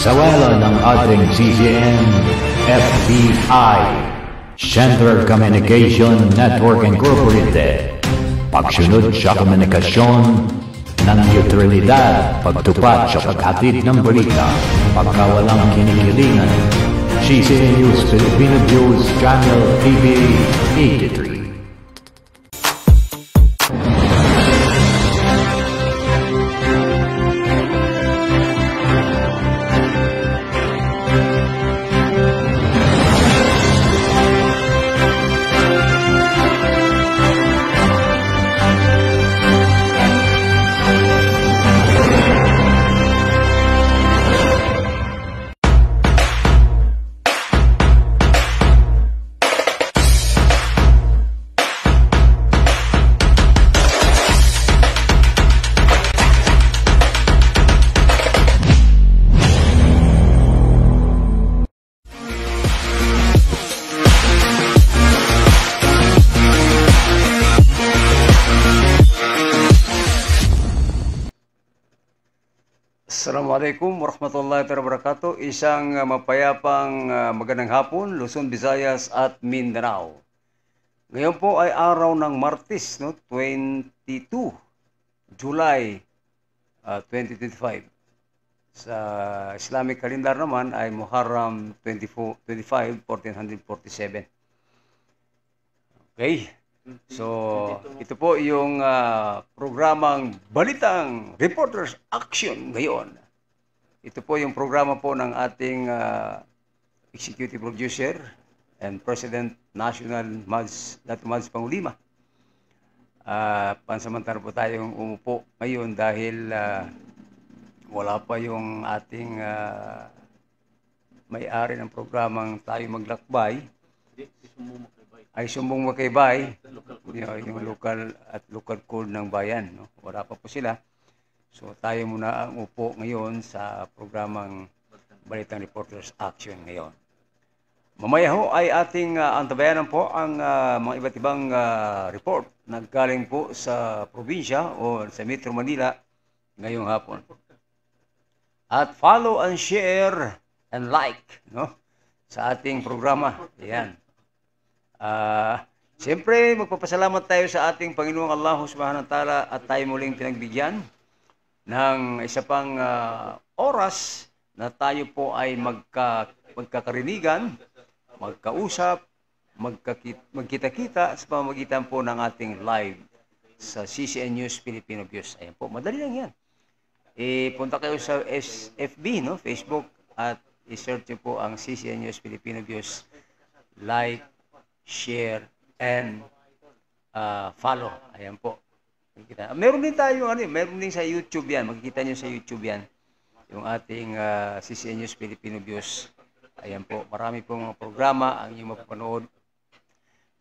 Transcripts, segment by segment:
Sawela ng ating CCM FBI Central Communication Network Incorporated. Pagsunod sa komunikasyon ng neutralidad, pagtupat sa paghatid ng balita, pagkawalang kinikilingan. CCM News Filipino News Channel TV 83. Assalamualaikum warahmatullahi wabarakatuh. Isang mapayapang magandang hapon, Luzon, Visayas at Mindanao. Ngayon po ay araw ng Martes, 22 July 2025. Sa Islamic calendar naman ay Muharram 25, 1447. Okay. So, ito po yung programang Balitang Reporters Action ngayon. Ito po yung programa po ng ating Executive Producer and President National Dato' Mads Pangulima. Pansamantala po tayong umupo ngayon dahil wala pa yung ating may-ari ng programang Tayo Maglakbay. Ay Sumbong Makaybay, yung local code ng bayan. Wala pa po sila. So tayo muna ang upo ngayon sa programang Balitang Reporters Action ngayon. Mamaya ho ay ating antabayanan po ang mga iba't ibang report na galing po sa probinsya o sa Metro Manila ngayong hapon. At follow and share and like sa ating programa. Ayan. Siyempre, magpapasalamat tayo sa ating Panginoong Allah Subhanahu wa Ta'ala at tayo muling pinagbigyan ng isa pang oras na tayo po ay magkakarinigan, magkausap, magkita-kita sa pamamagitan po ng ating live sa CCN News Filipino Views. Ayan po, madali lang yan. Punta kayo sa FB, Facebook, at i-search po ang CCN News Filipino Views. Like, share, and follow. Ayan po. Meron din tayo, meron din sa YouTube yan. Makikita nyo sa YouTube yan. Yung ating CCN News Filipino Views. Ayan po. Marami pong mga programa ang inyong mapapanood.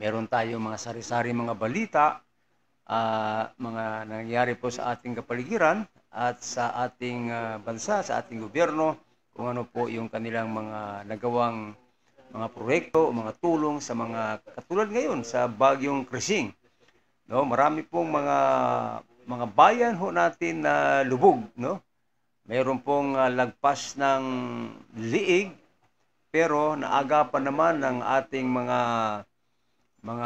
Meron tayo mga sari-sari mga balita, mga nangyayari po sa ating kapaligiran at sa ating bansa, sa ating gobyerno, kung ano po yung kanilang mga nagawang mga proyekto, mga tulong sa mga katulad ngayon sa Bagyong Krising. Marami pong mga bayan ho natin na lubog, Mayroon pong lagpas ng liig, pero naagapan naman ng ating mga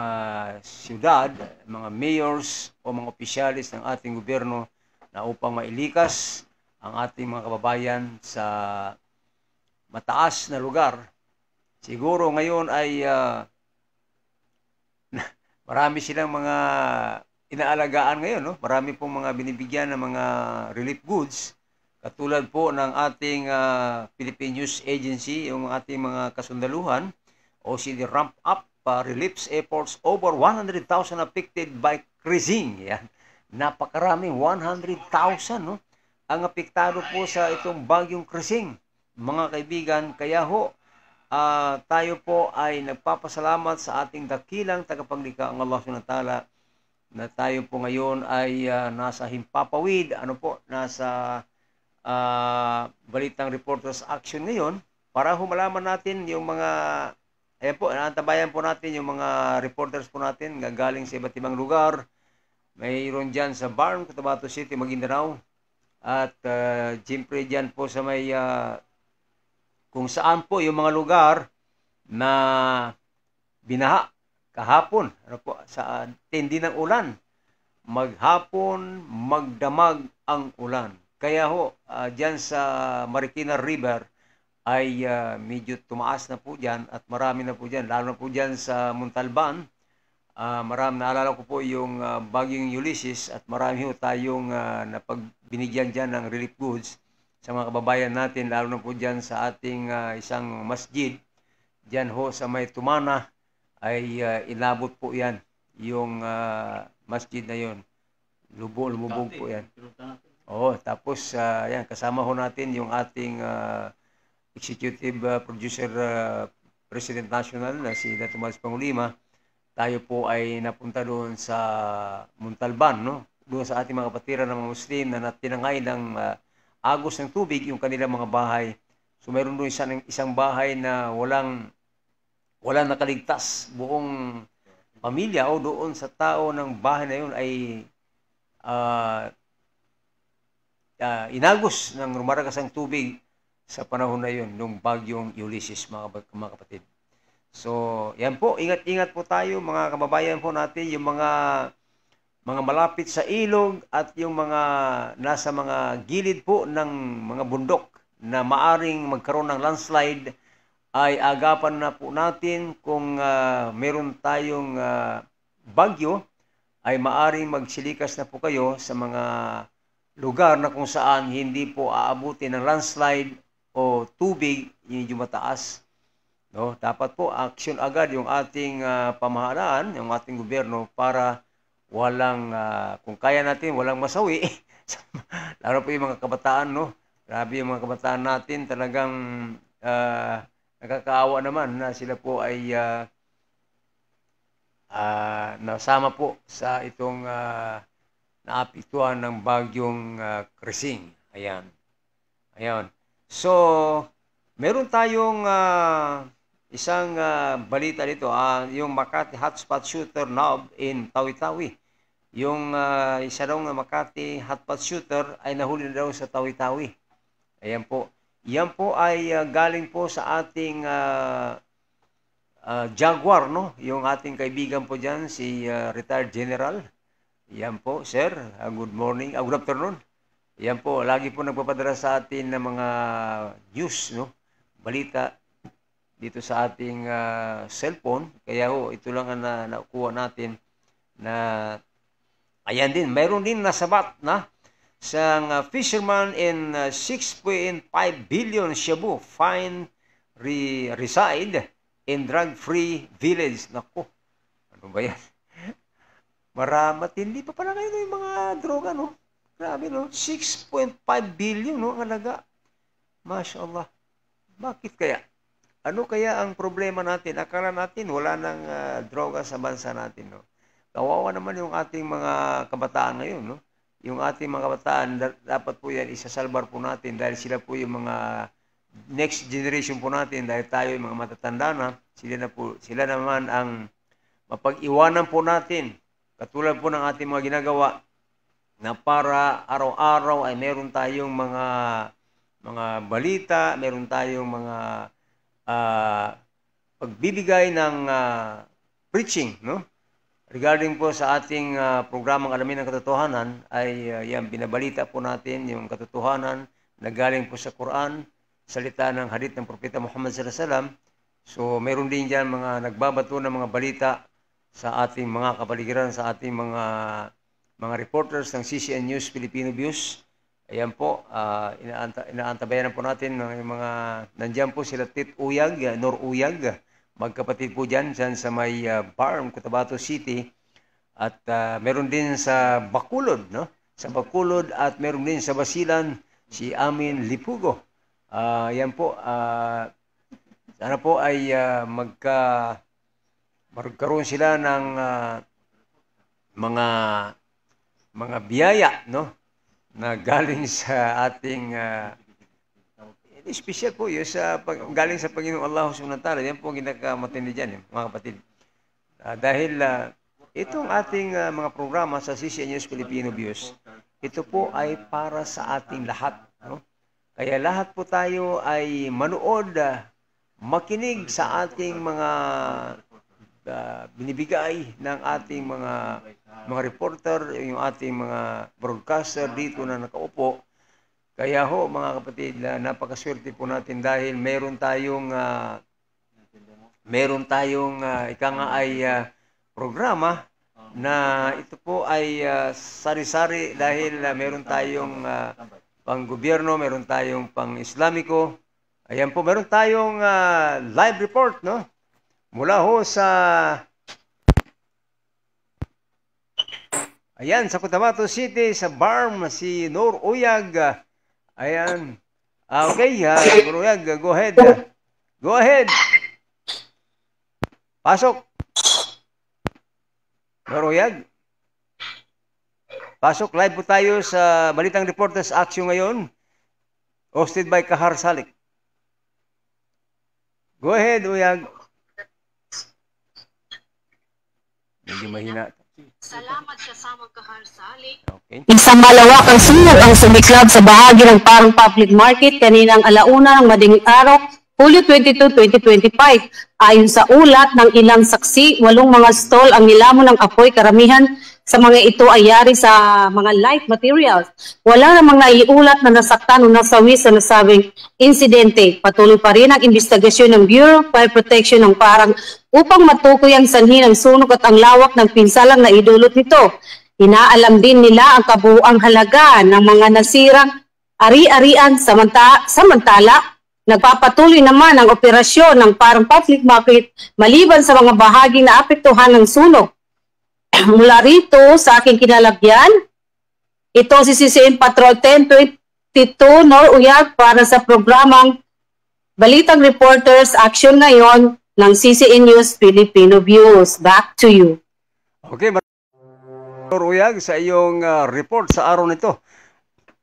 siyudad, mga mayors o mga opisyalis ng ating gobyerno na upang mailikas ang ating mga kababayan sa mataas na lugar. Siguro ngayon ay marami silang mga inaalagaan ngayon. Marami pong mga binibigyan ng mga relief goods. Katulad po ng ating Philippine News Agency, yung ating mga kasundaluhan, OCD Ramp Up Relief Efforts, over 100,000 affected by Krising. Yan. Napakaraming 100,000 ang apektado po sa itong Bagyong Krising. Mga kaibigan, kaya ho, tayo po ay nagpapasalamat sa ating dakilang tagapaglikha ang Allah Subhanahu wa Ta'ala na tayo po ngayon ay nasa himpapawid, nasa Balitang Reporters Action ngayon para humalaman natin yung mga, ayan po, naantabayan po natin yung mga reporters po natin gagaling sa iba't ibang lugar. Mayroon dyan sa Barm, Cotabato City, Maguindanao, at siyempre dyan po sa may kung saan po yung mga lugar na binaha kahapon, ano po, sa tindi ng ulan. Maghapon, magdamag ang ulan. Kaya ho, dyan sa Marikina River ay medyo tumaas na po dyan at marami na po dyan. Lalo na po dyan sa Montalban. Marami, naalala ko po yung Bagyong Ulysses at marami ho tayong napagbinigyan dyan ng relief goods sa mga kababayan natin, lalo na po dyan sa ating isang masjid. Dyan ho sa may Tumana ay inabot po yan, yung masjid na yon. Lumubog po yan. Oo, tapos yan, kasama ho natin yung ating executive producer, President National na si Tomas Pangulima. Tayo po ay napunta doon sa Montalban, no? Doon sa ating mga kapatiran ng mga Muslim na tinangay ng agos ng tubig yung kanilang mga bahay. So mayroon doon isang bahay na walang nakaligtas. Buong pamilya o doon sa tao ng bahay na yun ay inagos ng rumaragasang tubig sa panahon na yun, nung Bagyong Ulysses, mga kapatid. So, yan po, ingat-ingat po tayo mga kababayan po natin, yung mga malapit sa ilog at yung mga nasa mga gilid po ng mga bundok na maaring magkaroon ng landslide, ay agapan na po natin kung meron tayong bagyo, ay maaring magsilikas na po kayo sa mga lugar na kung saan hindi po aabutin ng landslide o tubig yung mataas. No, dapat po action agad yung ating pamahalaan, yung ating gobyerno para walang kung kaya natin walang masawi. Lalo po yung mga kabataan, no. Grabe yung mga kabataan natin, talagang nakakaawa naman na sila po ay nasama po sa itong naapektuhan ng bagyong Krising. Ayan. So, meron tayong isang balita dito, yung Makati hotspot shooter nabbed in Tawi-Tawi. Yung isa daw na Makati hotspot shooter ay nahuli na daw sa Tawi-Tawi. Ayan po. Yan po ay galing po sa ating Jaguar, no? Yung ating kaibigan po dyan, si retired general. Yan po, sir. Good morning. Good afternoon. Yan po, lagi po nagpapadala sa atin ng mga news, no? Balita dito sa ating cellphone. Kaya ho, ito lang ang nakuha natin na ayan din. Mayroon din nasabat na sang fisherman in 6.5 billion Cebu fine reside in drug-free village. Naku, ano ba yan? Matindi pa pala ngayon yung mga droga, no? Grabe, no? 6.5 billion, no? Ang alaga. Masya Allah. Bakit kaya? Ano kaya ang problema natin? Akala natin wala nang droga sa bansa natin, no? Kawawa naman yung ating mga kabataan ngayon, no? Yung ating mga kabataan, dapat po yan isasalbar po natin dahil sila po yung mga next generation po natin, dahil tayo yung mga matatanda na, sila naman ang mapag-iwanan po natin. Katulad po ng ating mga ginagawa na para araw-araw ay meron tayong mga balita, meron tayong mga pagbibigay ng preaching, no? Regarding po sa ating programang Alamin ang Katotohanan, ay yan, binabalita po natin yung katotohanan na galing po sa Quran, salita ng hadith ng Propeta Muhammad sallallahu alaihi wasallam. So, meron din dyan mga nagbabato ng mga balita sa ating mga kapaligiran, sa ating mga reporters ng CCN News Filipino Views. Ayan po, inaantabayan po natin ng mga, nandyan po sila Tit Uyag, Nor Uyag, magkapatid po dyan sa may Barm, Cotabato City. At meron din sa Bacolod, no? Sa Bacolod, at meron din sa Basilan, si Amin Lipugo. Yan po, sana po ay magkaroon sila ng mga biyaya, no? Na galing sa ating special po yun, galing sa Panginoong Allah subhanahu wa ta'ala. Yan po ang ginagamatindi dyan, mga kapatid. Dahil itong ating mga programa sa CCN News Filipino Views, ito po ay para sa ating lahat, no? Kaya lahat po tayo ay manood, makinig sa ating mga binibigay ng ating mga reporter, yung ating mga broadcaster dito na nakaupo. Kaya ho, mga kapatid, napakaswerte po natin dahil meron tayong ika nga ay programa na ito po ay sari-sari dahil meron tayong pang-gobyerno, meron tayong pang-Islamiko. Ayan po, meron tayong live report, no? Mula ho sa sa Cotabato City, sa BARM, si Nor Uyag. Ayan. Okay, Nor Uyag, go ahead. Go ahead. Pasok. Nor Uyag. Pasok, live po tayo sa Balitang Reporters Action ngayon. Hosted by Kahar Salik. Go ahead, Uyag. Medyo mahina. Salamat sa samang kaharsalik. Okay. Isang malawak ang sunog ang sumiklab sa bahagi ng Parang Public Market kaninang alauna ng madaling araw, Hulyo 22, 2025. Ayon sa ulat ng ilang saksi, 8 mga stall ang nilamon ng apoy. Karamihan sa mga ito ay yari sa mga light materials. Wala namang naiulat na nasaktan o nasawi sa nasabing insidente. Patuloy pa rin ang investigasyon ng Bureau of Fire Protection ng Parang upang matukoy ang sanhi ng sunog at ang lawak ng pinsalang na idulot nito. Inaalam din nila ang kabuuang halaga ng mga nasirang ari-arian samantala nagpapatuloy naman ang operasyon ng Parang Public Market maliban sa mga bahaging naapektuhan ng sunog. Mula rito sa aking kinalagyan, ito si CCN Patrol 1022 Nor Uyag para sa programang Balitang Reporters Action ngayon ng CCN News Filipino Views. Back to you. Okay, Nor Uyag, sa iyong report sa araw nito.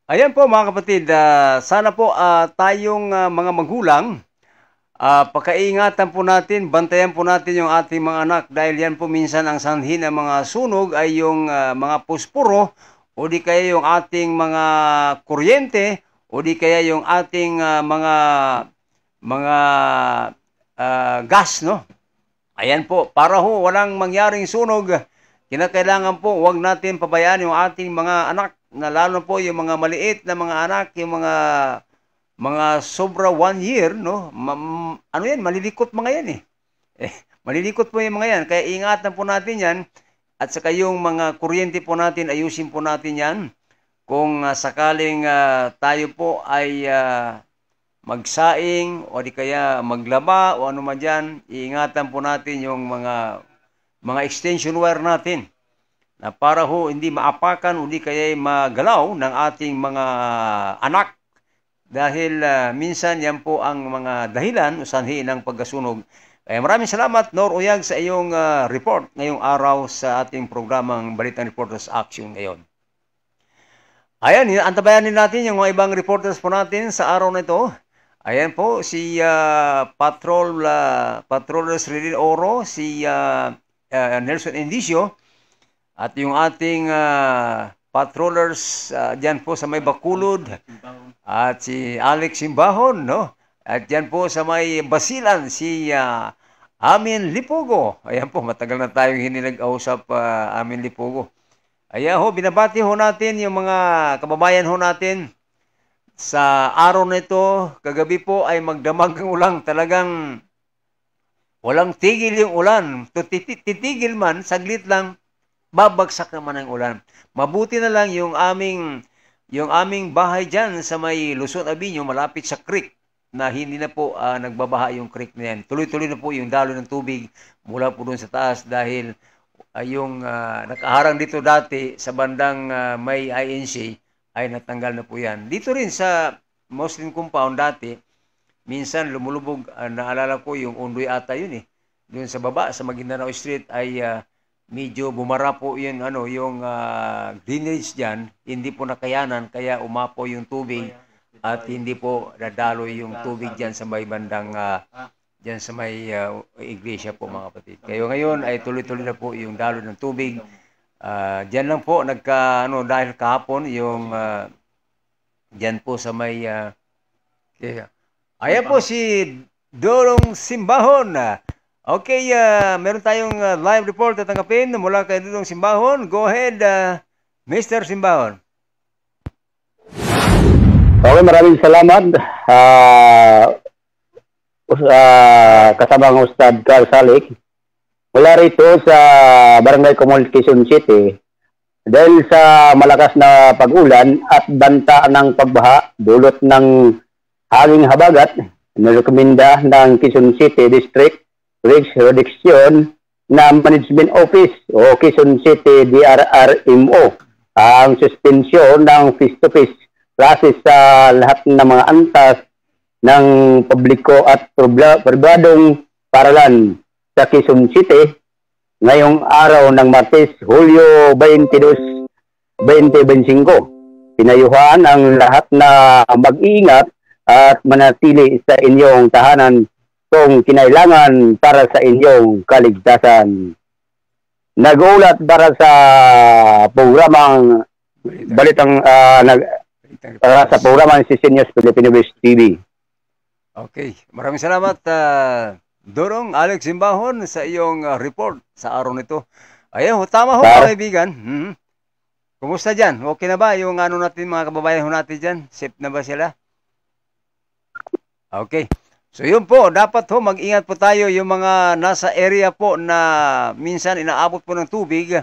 Ayan po mga kapatid, sana po tayong mga magulang, pagkaingatan po natin, bantayan po natin yung ating mga anak dahil yan po minsan ang sanhi ng mga sunog ay yung mga puspuro o di kaya yung ating mga kuryente o di kaya yung ating mga gas, no? Ayan po, para ho walang mangyaring sunog, kinakailangan po huwag natin pabayaan yung ating mga anak, na lalo po yung mga maliit na mga anak, yung mga sobra 1 year, no? Ano yan, malilikot mga yan malilikot po yung mga yan, kaya ingatan po natin yan, at saka yung mga kuryente po natin, ayusin po natin yan, kung sakaling tayo po ay magsaing, o di kaya maglaba, o ano man dyan, iingatan po natin yung mga extension wire natin, na para ho hindi maapakan o di kaya magalaw ng ating mga anak. Dahil minsan yan po ang mga dahilan o sanhi ng pagkasunog. Kaya maraming salamat, Nor Uyag, sa iyong report ngayong araw sa ating programang Balitang Reporters Action ngayon. Ayan, antabayanin natin yung mga ibang reporters po natin sa araw na ito. Ayan po, si Patrollers Rilin Oro, si Nelson Indicio, at yung ating patrollers dyan po sa may Bakulod, at si Alex Simbahon, no? At dyan po sa may Basilan, si Amin Lipugo. Ayan po, matagal na tayong hindi nag-ausap Amin Lipugo. Ayan ho, binabati ho natin yung mga kababayan ho natin sa araw na ito. Kagabi po ay magdamag ang ulan. Talagang walang tigil yung ulan. Titigil man, saglit lang, babagsak naman ang ulan. Mabuti na lang yung aming bahay dyan sa may Luzon Avenue, malapit sa creek, na hindi na po nagbabaha yung creek na yan. Tuloy-tuloy na po yung daloy ng tubig mula po doon sa taas dahil yung nakaharang dito dati sa bandang may INC ay natanggal na po yan. Dito rin sa Muslim compound dati, minsan lumulubog, naalala ko yung Undoy ata yun Doon sa baba, sa Maguindanao Street ay medyo bumara po yun, yung drainage dyan, hindi po nakayanan, kaya umapo yung tubig at hindi po dadaloy yung tubig dyan sa may bandang, dyan sa may iglesia po mga kapatid. Kaya ngayon ay tuloy-tuloy na po yung daloy ng tubig. Dyan lang po, dahil kahapon, yung dyan po sa may Okay. Ayan po si Dorong Simbahon. Okay, meron tayong live report na tanggapin mula kay Dorong Simbahon. Go ahead, Mr. Simbahon. Okay, maraming salamat. Kasama ang Ustad Carl Salik. Mula rito sa Barangay Communication City. Dahil sa malakas na pag-ulan at banta ng pagbaha, dulot ng hanging habagat, nirekomenda ng Quezon City District Reduction na Management Office o Quezon City DRRMO ang suspensyon ng face-to-face classes sa lahat ng mga antas ng publiko at pribadong paralan sa Quezon City ngayong araw ng Martes, Hulyo 22, 2025. Pinayuhan ang lahat na mag-iingat at manatili sa inyong tahanan kung kinailangan para sa inyong kaligtasan. Nag-uulat para sa programang para sa programang CC News Filipino Base TV. Okay, maraming salamat Dorong Alex Simbahon sa iyong report sa araw nito. Ayun, tama ho mga kaibigan. Kumusta dyan? Okay na ba yung ano natin, mga kababayan natin dyan? Safe na ba sila? Okay. So yun po, dapat ho mag-ingat po tayo yung mga nasa area po na minsan inaabot po ng tubig.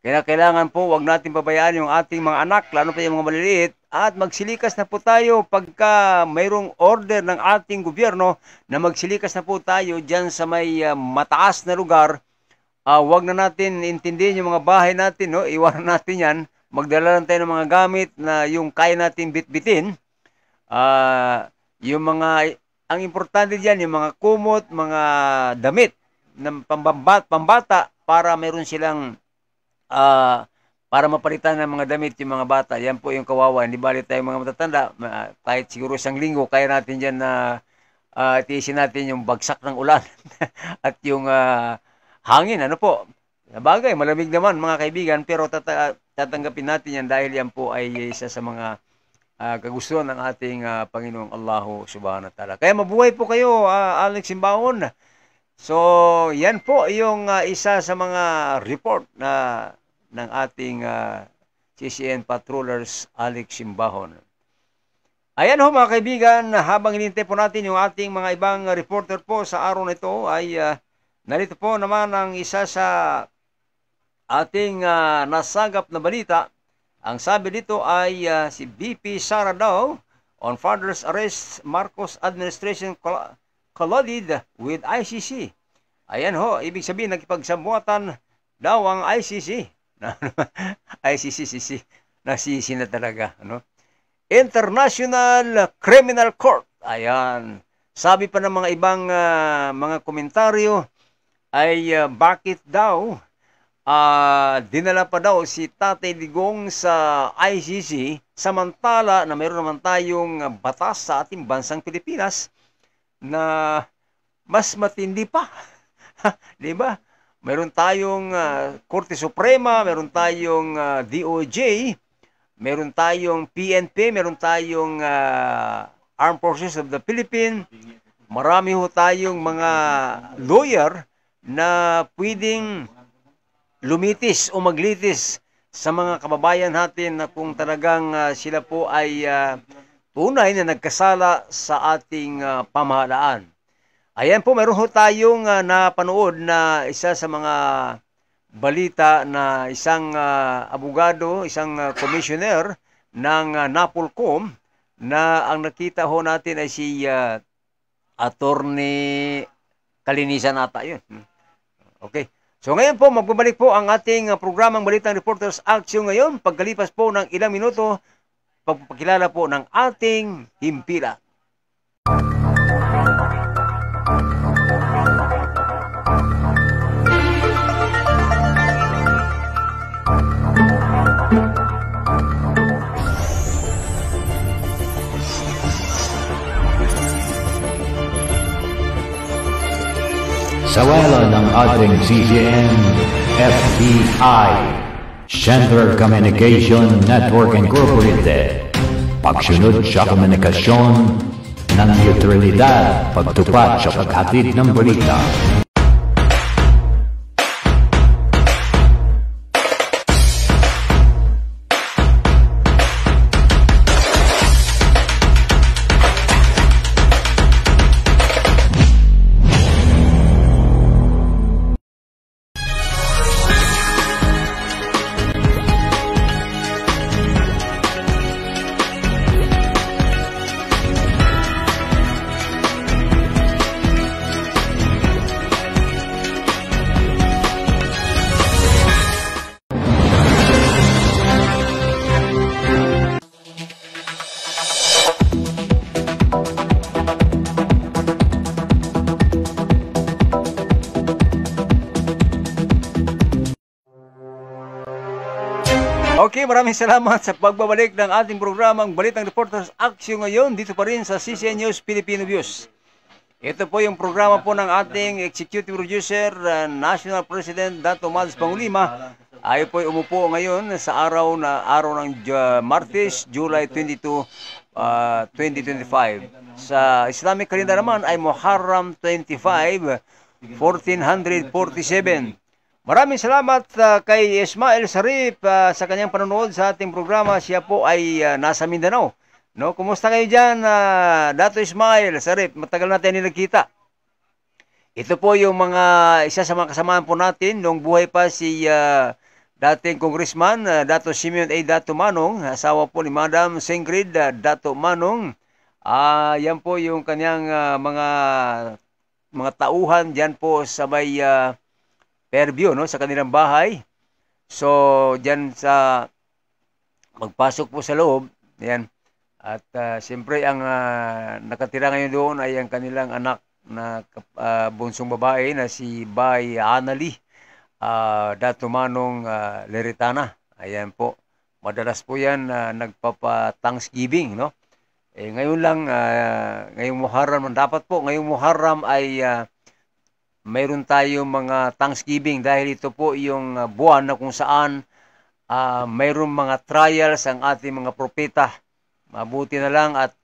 Kaya kailangan po wag natin pabayaan yung ating mga anak, lalo pa yung mga maliliit. At magsilikas na po tayo pagka mayroong order ng ating gobyerno na magsilikas na po tayo dyan sa may mataas na lugar. Wag na natin intindihin yung mga bahay natin, no? Iwanan natin yan. Magdala lang tayo ng mga gamit na yung kaya natin bitbitin. Yung mga, ang importante dyan, yung mga kumot, mga damit ng pambata para mayroon silang para mapalitan ng mga damit yung mga bata. Yan po yung kawawa. Hindi bali tayo mga matatanda. Kahit siguro isang linggo, kaya natin dyan na tiisin natin yung bagsak ng ulan at yung hangin. Ano po? Bagay, malamig naman mga kaibigan, pero tatanggapin natin yan dahil yan po ay isa sa mga kagustuhan ng ating Panginoong Allahu Subhanahu wa Ta'ala. Kaya mabuhay po kayo, Alex Simbahon. So, yan po yung isa sa mga report na ng ating CCN Patrollers Alex Simbahon. Ayan ho mga kaibigan, habang hinintay po natin yung ating mga ibang reporter po sa araw na ito ay narito po naman ang isa sa ating nasagap na balita. Ang sabi dito ay si BP Sara daw on father's arrest, Marcos administration colluded with ICC. Ayan ho, ibig sabihin nagkipagsabuatan daw ang ICC. ICC, nasisi na talaga. Ano? International Criminal Court. Ayan. Sabi pa ng mga ibang mga komentaryo ay bakit daw dinala pa daw si Tatay Digong sa ICC samantala na mayroon naman tayong batas sa ating bansang Pilipinas na mas matindi pa. Di ba? Meron tayong Korte Suprema, meron tayong DOJ, meron tayong PNP, meron tayong Armed Forces of the Philippines. Marami ho tayong mga lawyer na pwedeng lumitis o maglitis sa mga kababayan natin na kung talagang sila po ay tunay na nagkasala sa ating pamahalaan. Ayan po, meron ho tayong napanood na isa sa mga balita na isang abogado, isang commissioner ng NAPOLCOM na ang nakita ho natin ay si Attorney Kalinisan ata yun. Okay. So ngayon po, magbabalik po ang ating programang Balitang Reporters Action ngayon. Pagkalipas po ng ilang minuto, pagpapakilala po ng ating himpilan. Sa wala ng ating CCN, FBI, Center Communication Network Incorporated, pagsunod sa komunikasyon, ng neutralidad, pagtupad sa paghatid ng balita. Okay, maraming salamat sa pagbabalik ng ating programang Balitang Reporters Action ngayon dito pa rin sa CCN News Filipino Views. Ito po yung programa po ng ating Executive Producer, National President Dato Mads Pangulima. Ay po umupo ngayon sa araw ng Martes, July 22, 2025. Sa Islamic calendar naman ay Muharram 25, 1447. Maraming salamat kay Ismail Sarip sa kanyang panonood sa ating programa. Siya po ay nasa Mindanao. No, kumusta kayo diyan, Dato Ismail Sarip? Matagal natin nagkita. Ito po yung isa sa mga kasamahan po natin nung buhay pa si dating Congressman Dato Simeon A. Dato Manong, asawa po ni Madam Singrid Dato Manong. Yan po yung kanyang mga tauhan diyan po sa may Fairview, no, sa kanilang bahay. So, diyan sa magpasok po sa loob, yan. At siyempre ang nakatira ngayon doon ay ang kanilang anak na bunsong babae na si Bay Anali Dato Manong Leritana. Ayan po. Madalas po yan nagpapa-Thanksgiving, no? Ngayon lang, ngayong Muharram, dapat po, ngayong Muharram ay mayroon tayong mga Thanksgiving dahil ito po yung buwan na kung saan mayroong mga trials ang ating mga propeta. Mabuti na lang at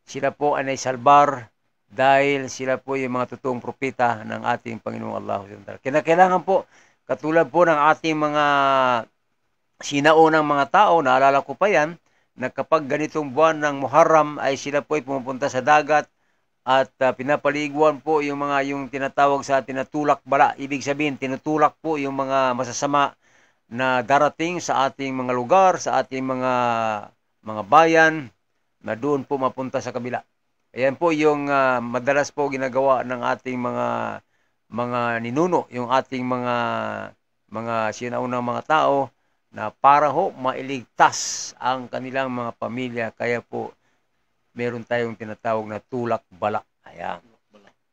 sila po ay naisalbar dahil sila po yung mga totoong propeta ng ating Panginoong Allah. Kinakailangan po, katulad po ng ating mga sinaunang mga tao, naalala ko pa yan, na kapag ganitong buwan ng Muharram ay sila po ay pumupunta sa dagat at pinapaliguan po yung tinatawag sa atin na tulak bala. Ibig sabihin, tinutulak po yung mga masasama na darating sa ating mga lugar, sa ating mga bayan, na doon po mapunta sa kabila. Ayan po yung madalas po ginagawa ng ating mga ninuno, yung ating mga sinaunang mga tao na para ho mailigtas ang kanilang mga pamilya. Kaya po meron tayong tinatawag na tulak bala. Ayan.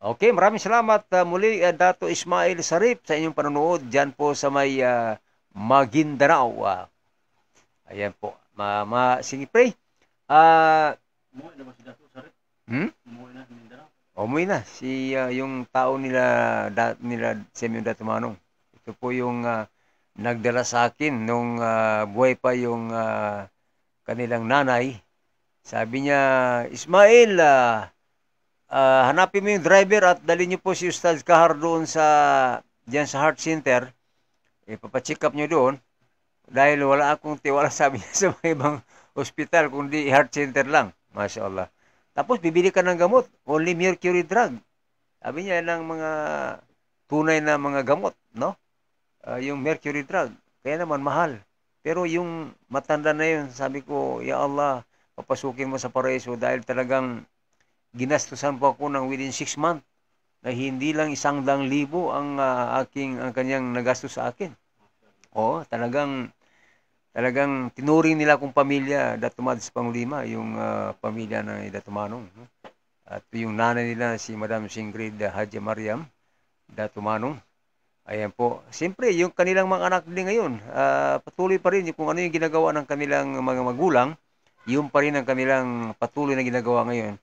Okay, maraming salamat muli Dato Ismail Sarip sa inyong panonood dyan po sa may Maguindanao. Ayan po. Sige, pray. Umuwi na ba si Dato Sarip? Umuwi na si Mindanao? Umuwi na. Yung tao nila Simeon Dato Manong. Ito po yung nagdala sa akin nung buhay pa yung kanilang nanay. Sabi niya, Ismail, hanapin mo yung driver at dali niyo po si Ustad Kahar doon diyan sa Heart Center. Papacheck up niyo doon. Dahil wala akong tiwala, sabi niya, sa mga ibang hospital, kundi Heart Center lang. Masya Allah. Tapos, bibili ka ng gamot. Only mercury drug. Sabi niya, ng mga tunay na mga gamot, no? Yung mercury drug. Kaya naman, mahal. Pero yung matanda na yun, sabi ko, Ya Allah, papasukin mo sa paraiso dahil talagang ginastusan po ako ng within 6 months na hindi lang 100,000 ang kanyang nagastos sa akin. Oo, talagang tinuring nila akong pamilya, Dato Mads Pangulima, yung pamilya ng Dato Manong. No? At yung nanay nila, si Madam Singrid Haji Mariam Dato Manong. Ayan po. Siyempre, yung kanilang mga anak din ngayon, patuloy pa rin kung ano yung ginagawa ng kanilang mga magulang. Yung pa rin ang kanilang patuloy na ginagawa ngayon.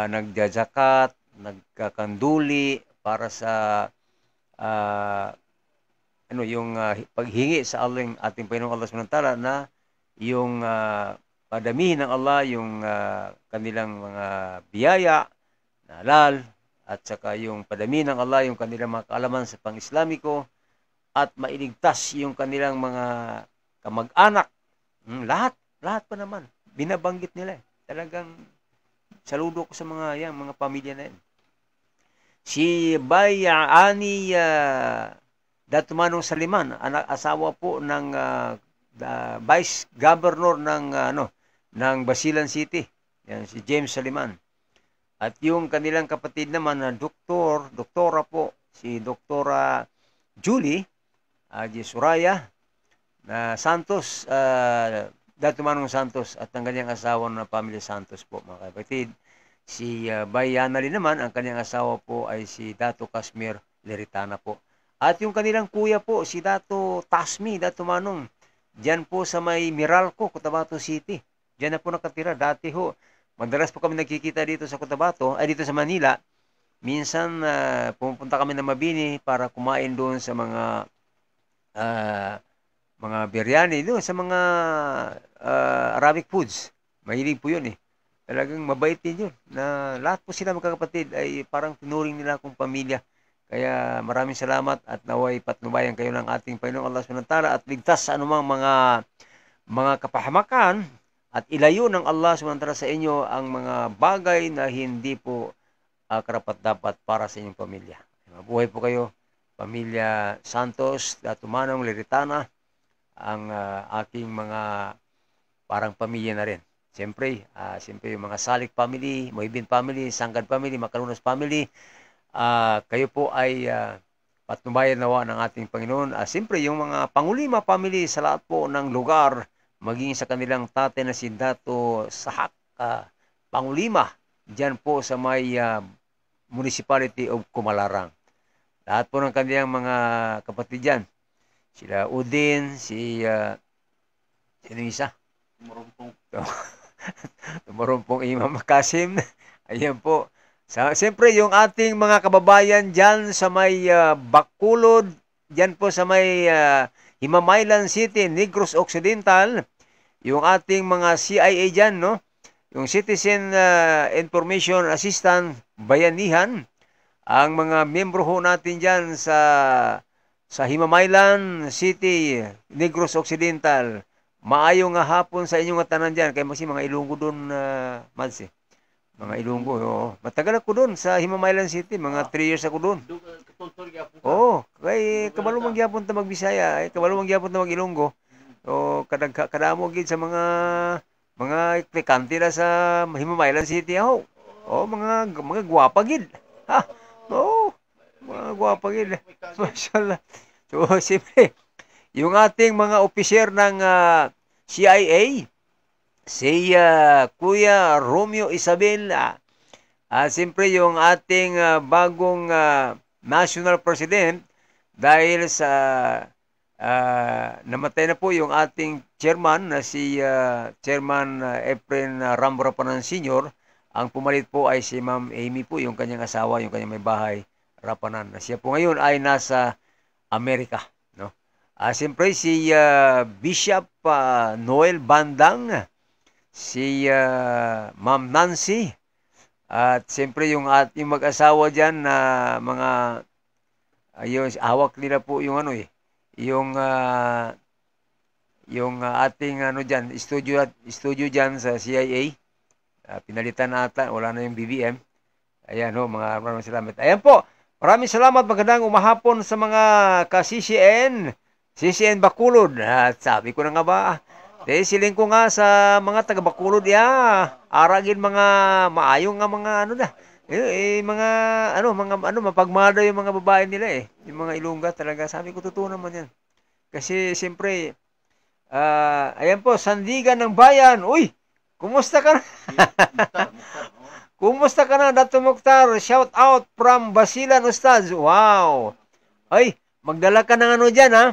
Nagjajakat, nagkakanduli para sa yung paghingi sa ating Panginoong Allah SWT na yung padamihin ng Allah yung kanilang mga biyaya na halal, at saka yung padamihin ng Allah yung kanilang mga kaalaman sa pang-Islamiko, at mailigtas yung kanilang mga kamag-anak. Lahat pa naman. Binabanggit nila. Talagang saludo ko sa mga pamilya na yan. Si Bayani Datumanong Saliman, asawa po ng Vice Governor ng Basilan City. Yan, si James Saliman. At yung kanilang kapatid naman na doktora po, si Doktora Julie Soraya na Santos, Datumanong Santos, at ang kanyang asawa na pamilya Santos po, mga kapatid. Si Bayanali naman, ang kanyang asawa po ay si Dato Casmir Leritana po. At yung kanilang kuya po, si Dato Tasmi Datumanong, diyan po sa may Meralco, Cotabato City. Diyan na po nakatira. Dati ho, madalas po kami nagkikita dito sa Cotabato, dito sa Manila. Minsan, pumunta kami na Mabini para kumain doon sa mga biryani, doon sa mga Arabic foods. Mahilig po yun eh. Talagang mabait din yun. Na lahat po sila magkakapatid ay parang tinuring nila akong pamilya. Kaya maraming salamat at naway patnubayan kayo ng ating Panginoong Allah SWT at ligtas sa anumang mga kapahamakan at ilayo ng Allah SWT sa inyo ang mga bagay na hindi po karapat-dapat para sa inyong pamilya. Mabuhay po kayo, Pamilya Santos, Datumanong Leritana, ang aking mga parang pamilya na rin. Siyempre yung mga Salik family, Moibin family, Sangkad family, Macalunas family, kayo po ay patnubayan nawa ng ating Panginoon. Siyempre, yung mga Pangulima family sa lahat po ng lugar, maging sa kanilang tatay na si Dato Sahak Pangulima, dyan po sa may Municipality of Kumalarang. Lahat po ng kanilang mga kapatid dyan. Sila Udin, sino isa? Tumurumpong Imam Kasim. Ayan po. Siyempre, yung ating mga kababayan dyan sa may Bacolod, dyan po sa may Himamaylan City, Negros Occidental, yung ating mga CIA dyan, no? Yung Citizen Information Assistant Bayanihan, ang mga miyembro ho natin dyan sa Himamaylan City, Negros Occidental, maayong hapon sa inyong tanan dyan. Kaya kasi mga Ilonggo doon, Mads eh. Mga Ilonggo, oo. Matagal ako doon sa Himamaylan City. Mga 3 years ako doon. Oo. Kaya kabalo mangyapon ta magbisaya. Kabalo mangyapon ta mag-Ilonggo. O kadamo gid sa mga eklikante na sa Himamaylan City. Oo. Mga gwapa gid. Ha? Oo. Mga gwapa gid. Mashallah. So, siyempre, yung ating mga opisyar ng CIA, si Kuya Romeo Isabel, siyempre yung ating bagong National President, dahil sa namatay na po yung ating chairman na si Chairman Efren Rambrapanan Sr., ang pumalit po ay si Ma'am Amy po, yung kanyang asawa, yung kanyang may bahay, Rapanan. Siya po ngayon ay nasa Amerika. No? Siyempre si Bishop Noel Bandang, si Ma'am Nancy, at siyempre yung mag-asawa dyan na yung hawak nila po yung yung ating dyan, studio dyan sa CIA, pinalitan na ata, wala na yung BBM. Ayan ho, maraming salamat. Ayan po, maraming salamat, magandang umahapon sa mga CCN Bacolod. At sabi ko na nga ba, siling ko nga sa mga taga Bacolod, aragin mga maayong nga mga mapagmada yung mga babae nila yung mga Ilongga talaga. Sabi ko, totoo naman yan. Kasi siyempre, ayan po, Sandigan ng Bayan. Uy, kumusta ka na? Kumusta ka na, Dato Mokhtar? Shout out from Basilan, Ustaz. Wow. Ay, magdala ka ng dyan, ha?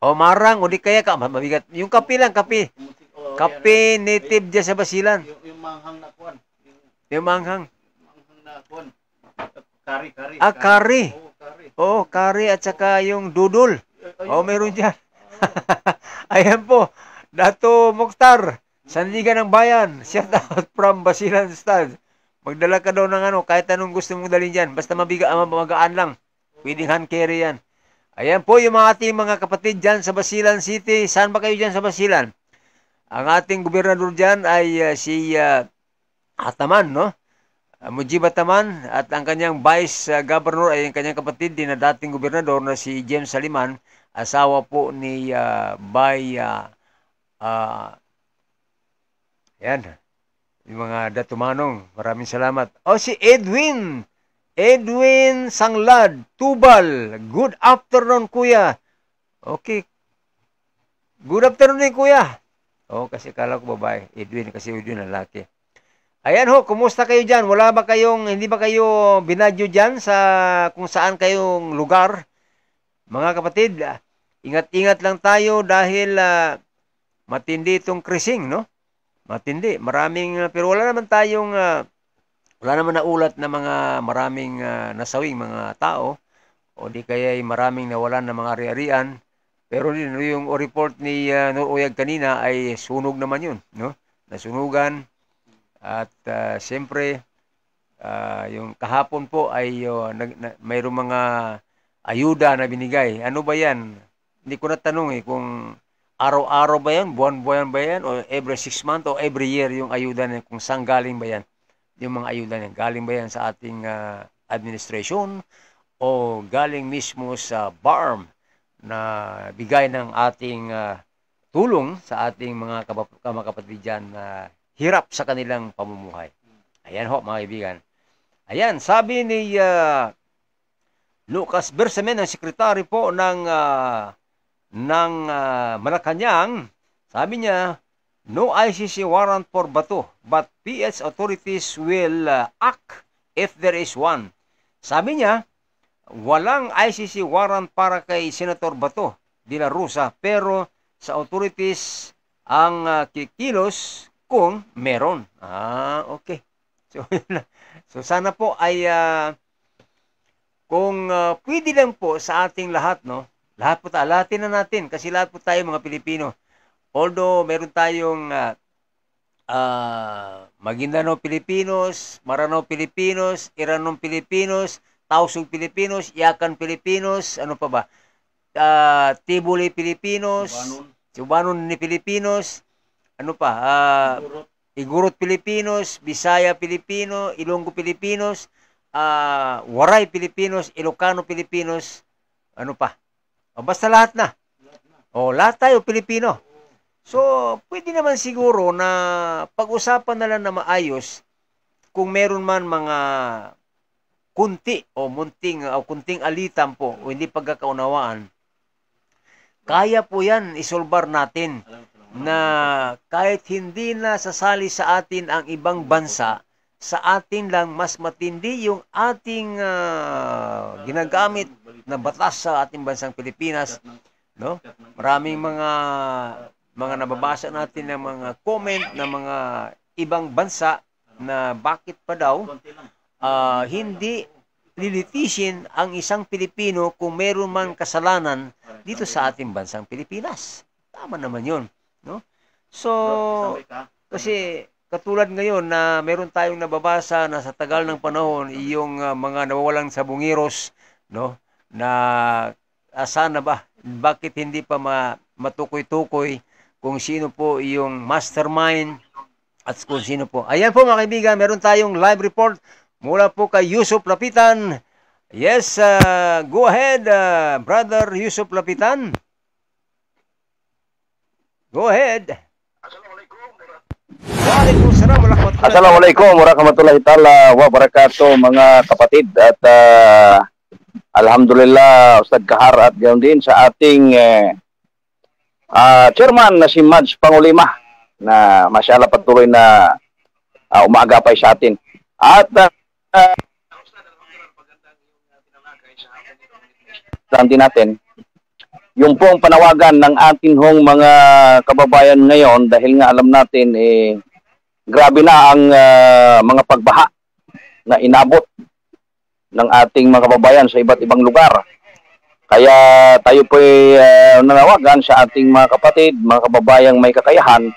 Marang. O di kaya ka, mabigat. Yung kape lang, kape. Kape native dyan sa Basilan. Yung manghang na kuwan. Yung manghang. Manghang na kuwan. Kari. Kari. Kari at saka yung dudol. Meron dyan. Ayan po. Dato Mokhtar. Sandigan ng Bayan, shout out from Basilan Stad. Magdala ka daw ng ano, kahit anong gusto mong dalhin dyan. Basta magaan lang. Pwedeng hand carry yan. Ayan po yung mga ating mga kapatid dyan sa Basilan City. Saan ba kayo dyan sa Basilan? Ang ating gobernador dyan ay si Ataman, no? Mujib Ataman, at ang kanyang vice governor ay ang kanyang kapatid din na dating gobernador na si James Saliman, asawa po ni yan, yung mga datumanong. Maraming salamat. Si Edwin Sanglad, Tubal. Good afternoon, kuya. Okay. Good afternoon din, kuya. Kasi kala ko babae. Edwin, kasi Edwin lalaki. Ayan ho, kumusta kayo dyan? Hindi ba kayo binadyo dyan sa kung saan kayong lugar? Mga kapatid, ingat-ingat lang tayo dahil matindi itong krising, no? Matindi. Pero wala naman naulat na maraming nasawing mga tao o di kaya maraming nawalan ng mga ari-arian. Pero yung report ni Noroyag kanina ay sunog naman yun, no? Nasunugan. At siyempre, yung kahapon po ay mayroong mga ayuda na binigay. Ano ba yan? Hindi ko natanong kung araw-araw ba yan, buwan-buwan ba yan, o every 6 months o every year yung ayuda na kung saan galing ba yan. Yung mga ayuda na galing ba yan sa ating administration o galing mismo sa BARM na bigay ng ating tulong sa ating mga kapatid dyan na hirap sa kanilang pamumuhay. Ayan ho, mga kaibigan. Ayan, sabi ni Lucas Bersamen, ang sekretary po ng Malacanang, sabi niya, no ICC warrant for Bato, but PH authorities will act if there is one. Sabi niya, walang ICC warrant para kay Senator Bato de la Rosa, pero sa authorities ang kikilos kung meron. Okay. So sana po ay kung pwede lang po sa ating lahat, no? Lahatin na natin kasi lahat po tayo mga Pilipino. Although meron tayong Maguindanao Pilipinos, Maranao Pilipinos, Iranon Pilipinos, Tausug Pilipinos, Yakan Pilipinos, ano pa ba? Tibuli Pilipinos, Subanon ni Pilipinos, ano pa? Igorot Pilipinos, Bisaya Pilipino, Ilonggo Pilipinos, Waray Pilipinos, Ilocano Pilipinos, ano pa? Basta lahat na. Lahat tayo Pilipino. So, pwede naman siguro na pag-usapan na lang na maayos kung meron man mga kunti o kunting alitan po o hindi pagkakaunawaan. Kaya po yan isolbar natin na kahit hindi na sasali sa atin ang ibang bansa, sa atin lang mas matindi yung ating ginagamit na batas sa ating bansang Pilipinas, no? Maraming mga nababasa natin ng mga comment ng mga ibang bansa na bakit pa daw hindi lilitisin ang isang Pilipino kung meron man kasalanan dito sa ating bansang Pilipinas. Tama naman 'yon, no? So kasi katulad ngayon na meron tayong nababasa na sa tagal ng panahon yung mga nawawalang sabungiros, no? Na sana ba? Bakit hindi pa matukoy-tukoy kung sino po yung mastermind at kung sino po. Ayan po mga kaibigan, meron tayong live report mula po kay Yusuf Lapitan. Yes, go ahead, Brother Yusuf Lapitan. Go ahead. Assalamualaikum warahmatullahi ta'ala wa barakatuh mga kapatid at alhamdulillah Ustad Kahar at gayon din sa ating chairman na si Mads Pangulima na masyaallah patuloy na umaagapay sa atin at din natin yung pong panawagan ng ating hong mga kababayan ngayon dahil nga alam natin grabe na ang mga pagbaha na inabot ng ating mga kababayan sa iba't ibang lugar. Kaya tayo po nanawagan sa ating mga kapatid, mga kababayang may kakayahan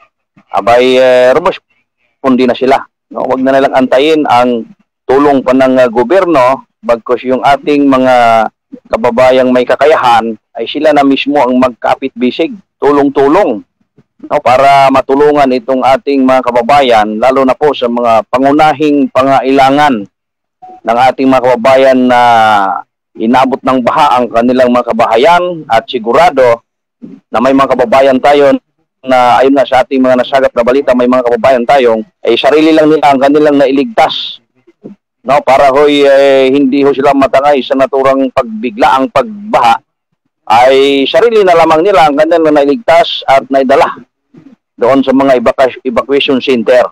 abay rumuspondi na sila. No? Wag na nilang antayin ang tulong pa ng gobyerno, bagkus yung ating mga kababayang may kakayahan ay sila na mismo ang magkapit-bisig, tulong-tulong, no, para matulungan itong ating mga kababayan, lalo na po sa mga pangunahing pangailangan ng ating mga kababayan na inabot ng baha ang kanilang mga kabahayan, at sigurado na may mga kababayan tayo na ayun nga sa ating mga nasagap na balita, may mga kababayan tayong ay sarili lang nila ang kanilang nailigtas, no, para hoy hindi ho sila matangay sa naturang pagbiglaang pagbaha, ay sarili na lamang nila ang kanilang nailigtas at naidala doon sa mga evacuation center.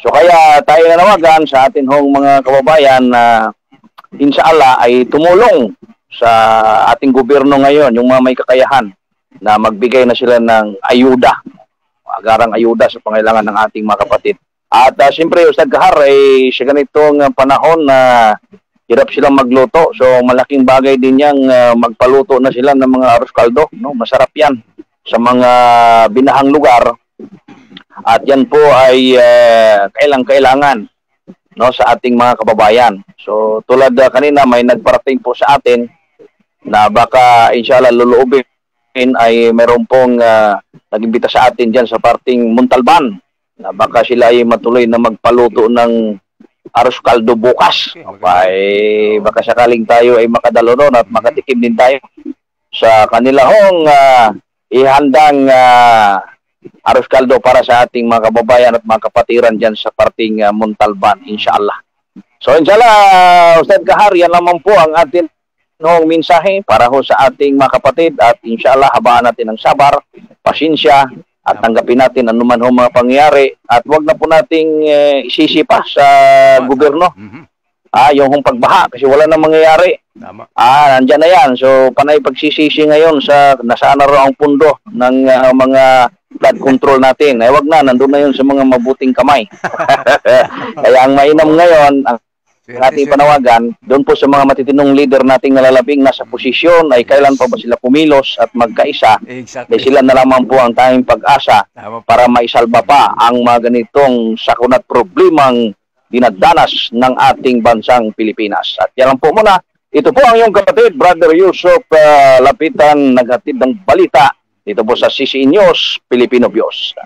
So kaya tayo nanawagan sa atin hong mga kababayan na inshallah ay tumulong sa ating gobyerno ngayon, yung mga may kakayahan na magbigay na sila ng ayuda, agarang ayuda sa pangailangan ng ating mga kapatid. At siyempre, Ustad Kahar, ay sa ganitong panahon na hirap silang magluto. So malaking bagay din yang magpaluto na sila ng mga arroz caldo. No? Masarap yan sa mga binahang lugar. At yan po ay kailangan, no, sa ating mga kababayan. So tulad kanina may nagparating po sa atin na baka inshallah luluubin ay meron pong nagimbita sa atin dyan sa parting Montalban na baka sila ay matuloy na magpaluto ng arroz caldo bukas. Okay, baka sakaling tayo ay makadalo doon at makatikim din tayo sa kanilahong ihandang arroz caldo para sa ating mga kababayan at mga kapatiran dyan sa parting Montalban, inshallah. So inshallah, Ustad Kahar, yan naman po ang ating mensahe para ho sa ating mga kapatid, at inshallah habaan natin ang sabar, pasensya, at tanggapin natin anuman ho mga pangyayari, at wag na po nating isisi pa sa gobyerno. Yung hong pagbaha kasi wala nang mangyayari. Nandiyan na yan. So panay pagsisisi ngayon sa nasaan na raw ang pundo ng mga flood control natin. Ay wag na, nandun na yun sa mga mabuting kamay. Kaya ang mainam ngayon, ang ating panawagan, doon po sa mga matitinong leader nating nalalabing nasa posisyon, ay kailan pa ba sila pumilos at magkaisa? Exactly. Sila na lamang po ang tanging pag-asa para maisalba pa ang mga ganitong sakuna at problemang dinadanas ng ating bansang Pilipinas. At yan lang po muna. Ito po ang iyong kapatid, Brother Yusuf Lapitan, naghatid ng balita dito po sa CC News, Filipino Views.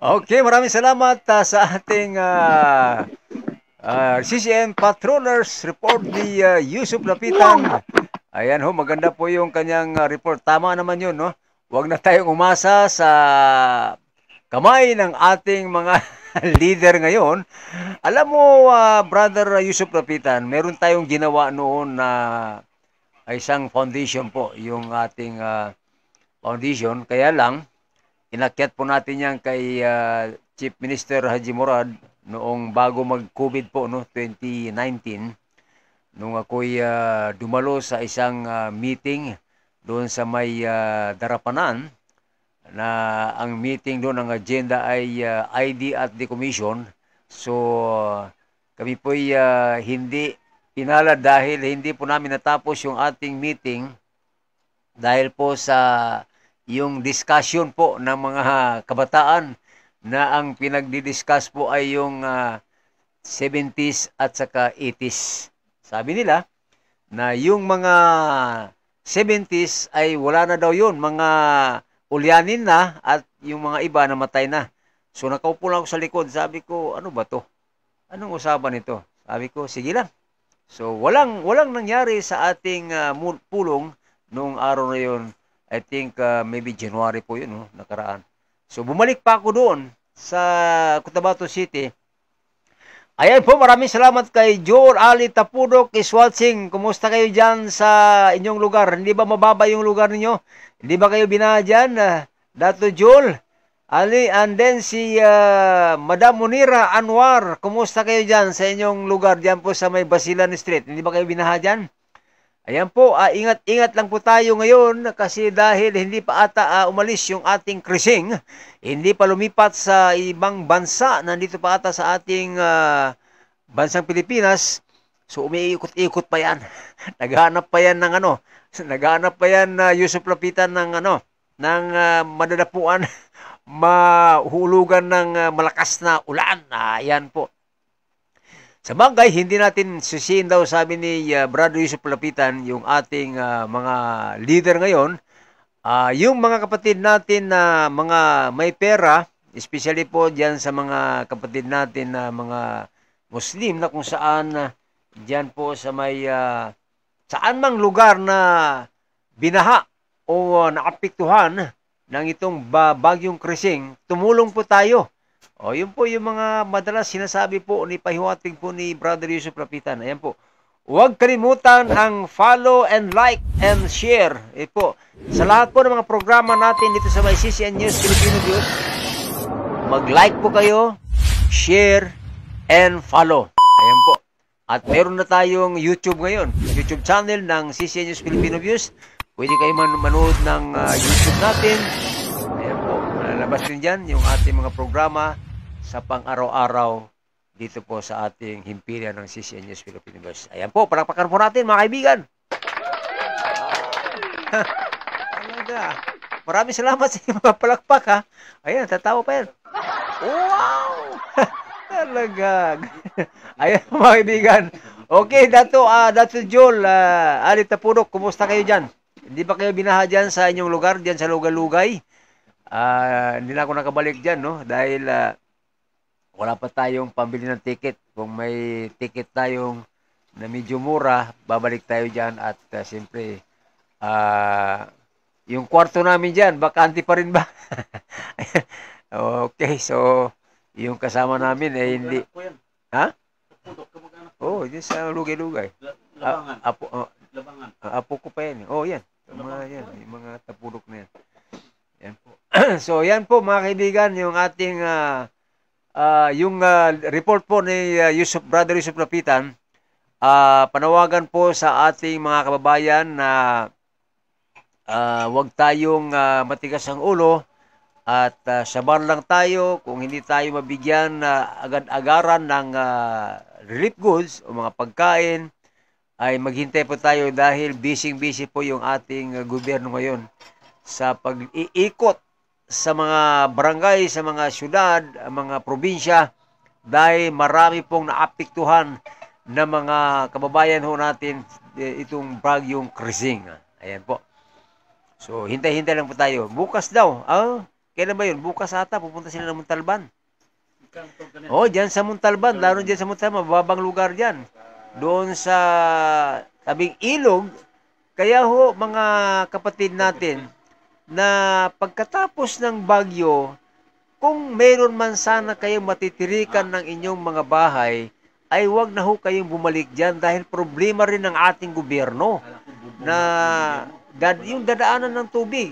Okay, maraming salamat sa ating CCM Patrollers report ni Yusuf Lapitan. Ayan ho, maganda po yung kanyang report. Tama naman yun, no? Huwag na tayong umasa sa kamay ng ating mga leader ngayon. Alam mo, Brother Yusuf Lapitan, meron tayong ginawa noon na isang foundation po, yung ating foundation. Kaya lang, inakyat po natin yan kay Chief Minister Haji Murad noong bago mag-COVID po, no, 2019. Nung ako'y dumalo sa isang meeting doon sa may Darapanan, na ang meeting doon, ang agenda ay ID at decommission. So kami po'y hindi pinala dahil hindi po namin natapos yung ating meeting dahil po sa yung discussion po ng mga kabataan na ang pinagdi-discuss po ay yung 70s at saka 80s. Sabi nila na yung mga 70s ay wala na daw yun, mga ulyanin na, at yung mga iba namatay na. So nakaupo lang ako sa likod, sabi ko, ano ba to? Anong usapan ito? Sabi ko, sige lang. So walang nangyari sa ating pulong noong araw na yun. I think maybe January po yun, no, nakaraan. So bumalik pa ako doon sa Cotabato City. Ayan po, maraming salamat kay Joel Ali Tapudok is watching. Kumusta kayo dyan sa inyong lugar? Hindi ba mababa yung lugar ninyo? Hindi ba kayo binaha dyan? Dato Joel Ali, and then si Madam Munira Anwar. Kumusta kayo dyan sa inyong lugar? Dyan po sa may Basilan Street. Hindi ba kayo binaha dyan? Ayan po, ingat-ingat lang po tayo ngayon kasi dahil hindi pa ata umalis yung ating krising, hindi pa lumipat sa ibang bansa, nandito pa ata sa ating bansang Pilipinas, so umiikot-ikot pa yan. Naghahanap pa yan ng naghahanap pa yan Yusuf Lapitan ng ng madadapuan mahulugan ng malakas na ulan. Ayan po. Sa bagay, hindi natin sisihin daw, sabi ni Brother Yusuf Lapitan, yung ating mga leader ngayon, yung mga kapatid natin na mga may pera, especially po dyan sa mga kapatid natin na mga Muslim na kung saan dyan po sa may saan mang lugar na binaha o naapektuhan ng itong bagyong Krising, tumulong po tayo. O, yun po yung mga madalas sinasabi po ni pahiwatig po ni Brother Yusuf Lapitan. Ayan po. Huwag kalimutan ang follow and like and share. Po, sa lahat po ng mga programa natin dito sa may CCN News Filipino News, mag-like po kayo, share, and follow. Ayan po. At meron na tayong YouTube ngayon. YouTube channel ng CCN News Filipino News. Pwede kayo manood ng YouTube natin. Ayan po. Nalabas din dyan yung ating mga programa sa pang-araw-araw dito po sa ating himpilan ng CCN News Filipino News. Ayan po. Palakpakan po natin mga kaibigan. Talaga. Maraming salamat sa inyong mga palakpak ha. Ayan, tatawa pa yan. Wow! Talaga. Ayan mga kaibigan. Okay, Dato Joel, Alit Tapurok, kumusta kayo dyan? Hindi ba kayo binaha dyan sa inyong lugar, dyan sa Lugalugay? Hindi na ako nakabalik dyan, no? Dahil wala pa tayong pambili ng ticket. Kung may ticket tayong na medyo mura, babalik tayo dyan at siyempre, yung kwarto namin dyan, bakante pa rin ba? Okay, so, yung kasama namin ay hindi. Ha? Oh, dyan sa Lugay-Lugay. Labangan. Labangan. Apo ko pa yan. Oh, yan. Yung mga tapulok na yan. Yan po. So, yan po mga kaibigan, yung ating report po ni Brother Yusuf Lapitan. Panawagan po sa ating mga kababayan na huwag tayong matigas ang ulo at sabar lang tayo. Kung hindi tayo mabigyan agad-agaran ng relief goods o mga pagkain, ay maghintay po tayo dahil busy-busy po yung ating gobyerno ngayon sa pag-iikot sa mga barangay, sa mga syudad, mga probinsya, dahil marami pong naapektuhan na mga kababayan ho natin itong bagyong Krising. Ayan po. So, hintay-hintay lang po tayo. Bukas daw. Kailan ba yun? Bukas ata, pupunta sila ng Montalban. Oh, dyan sa Montalban. Lalo dyan sa Montalban. Mababang lugar dyan. Doon sa tabing ilog. Kaya ho, mga kapatid natin, na pagkatapos ng bagyo, kung meron man sana kayong matitirikan ng inyong mga bahay, ay huwag na ho kayong bumalik dyan dahil problema rin ng ating gobyerno na yung dadaanan ng tubig.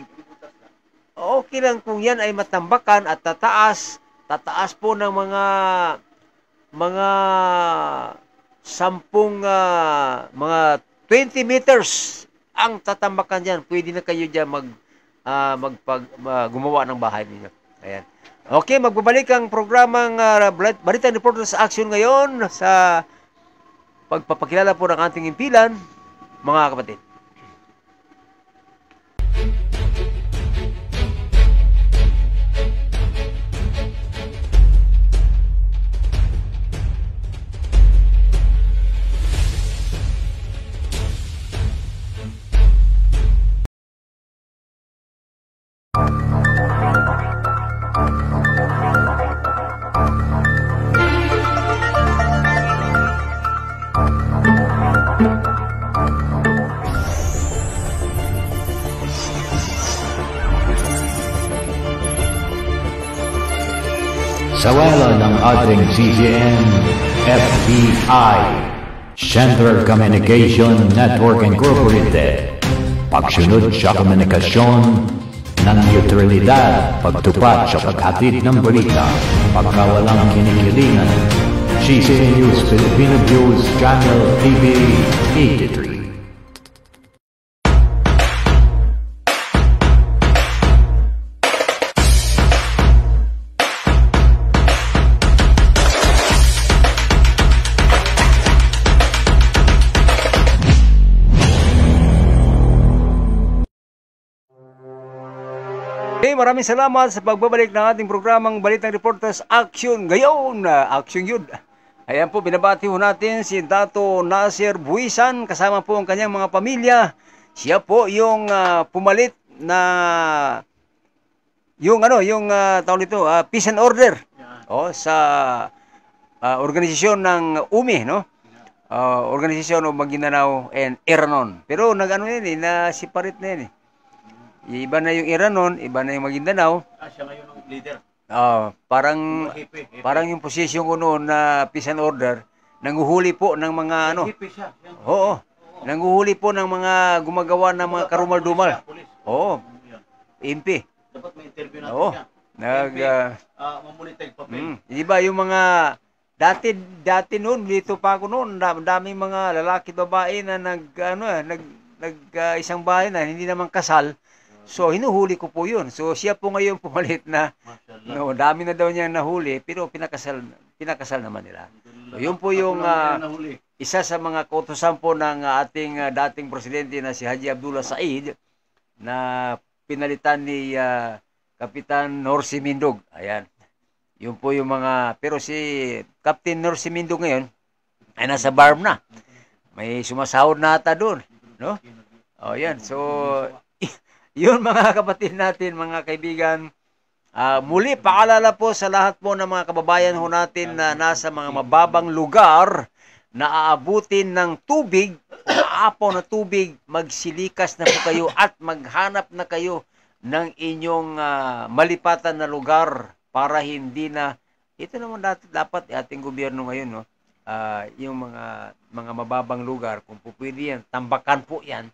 Okay lang kung yan ay matambakan at tataas po ng mga 20 meters ang tatambakan dyan. Pwede na kayo dyan gumawa ng bahay ninyo. Ayan. Okay, magbabalik ang programang Balitan Reporters Action ngayon sa pagpapakilala po ng ating impilan, mga kapatid. Sa wala ng ating CCN, FBI, Central Communication Network Incorporated, pagsunod sa komunikasyon ng neutralidad, pagtupad sa paghatid ng balita, pagkawalang kinikilingan, CCN News Filipino News Channel TV 83. Okay, maraming salamat sa pagbabalik ng ating programang Balitang Reporters Action ngayon. Action yun. Ayan po, binabati po natin si Dato Nasir Buisan, kasama po ang kanyang mga pamilya. Siya po yung pumalit na yung tawag nito, peace and order. Sa organisasyon ng UMI, no? Organisasyon of Maguindanao and Iranon. Pero na-separate na yan eh. Iba na yung Iranon, iba na yung Maguindanao. Siya ngayon ang leader. Parang yung posisyon ko noon na peace and order, nanguhuli po ng mga Siya. Oo. Nanguhuli po ng mga gumagawa ng mga karumal-dumal. Oo. MP. Dapat may interview natin Oo. niya. Mamonetize papel. Iba yung mga dati noon, dito pa ako noon, daming mga lalaki babae na isang bahay na hindi naman kasal. So hinuhuli ko po 'yun. So siya po ngayon pumalit na dami na daw niya nahuli pero pinakasal naman nila. So, yun po yung isa sa mga kautusan po ng ating dating presidente na si Haji Abdullah Said na pinalitan ni Kapitan Norsi Mindog. Ayan. Yun po yung pero si Captain Norsi Mindog ngayon ay nasa BARM na. May sumasahod na ata doon, no? Yan. So yun mga kapatid natin, mga kaibigan. Muli, paalala po sa lahat po ng mga kababayan ho natin na nasa mga mababang lugar na aabutin ng tubig, aapaw na tubig, magsilikas na po kayo at maghanap na kayo ng inyong malipatan na lugar para hindi na, ito naman dapat ating gobyerno ngayon, no? Yung mga mababang lugar, kung po pwede yan, tambakan po yan,